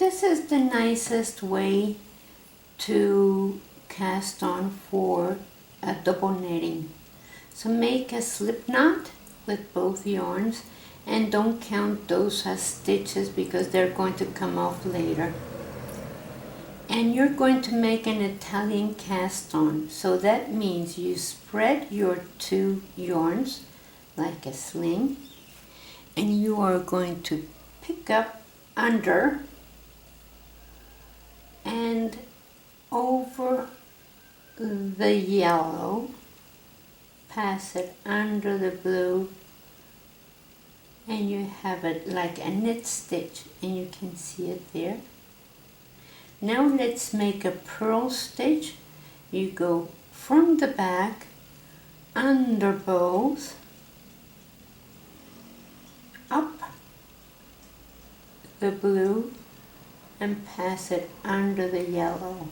this is the nicest way to cast on for a double knitting. So make a slip knot with both yarns and don't count those as stitches because they're going to come off later. And you're going to make an Italian cast on. So that means you spread your two yarns like a sling and you are going to pick up under and over the yellow, pass it under the blue, and you have it like a knit stitch, and you can see it there. Now let's make a purl stitch. You go from the back, under both, up the blue, and pass it under the yellow.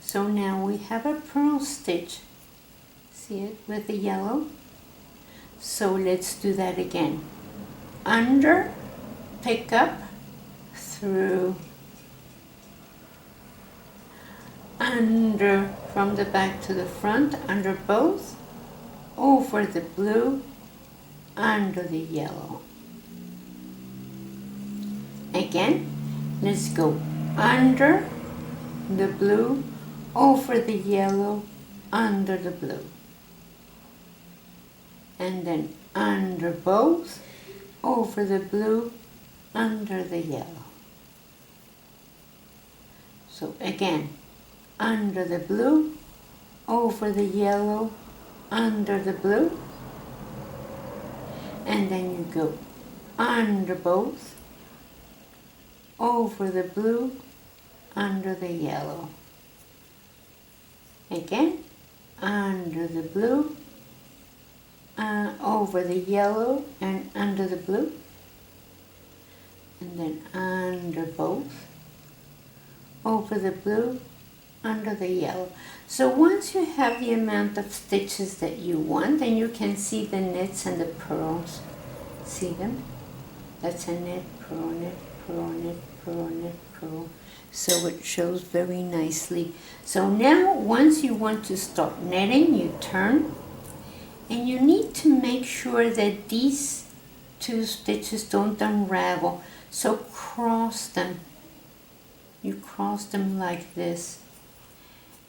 So now we have a purl stitch. See it with the yellow? So let's do that again. Under, pick up, through, under from the back to the front, under both, over the blue, under the yellow. Again, let's go under the blue, over the yellow, under the blue. And then under both, over the blue, under the yellow. So again, under the blue, over the yellow, under the blue, and then you go under both, over the blue, under the yellow. Again, under the blue, over the yellow and under the blue, and then under both, over the blue, under the yellow. So once you have the amount of stitches that you want, then you can see the knits and the purls. See them? That's a knit, purl, knit, purl, knit, purl, knit, purl. So it shows very nicely. So now once you want to start knitting, you turn, and you need to make sure that these two stitches don't unravel. So cross them. You cross them like this.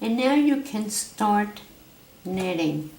And now you can start knitting.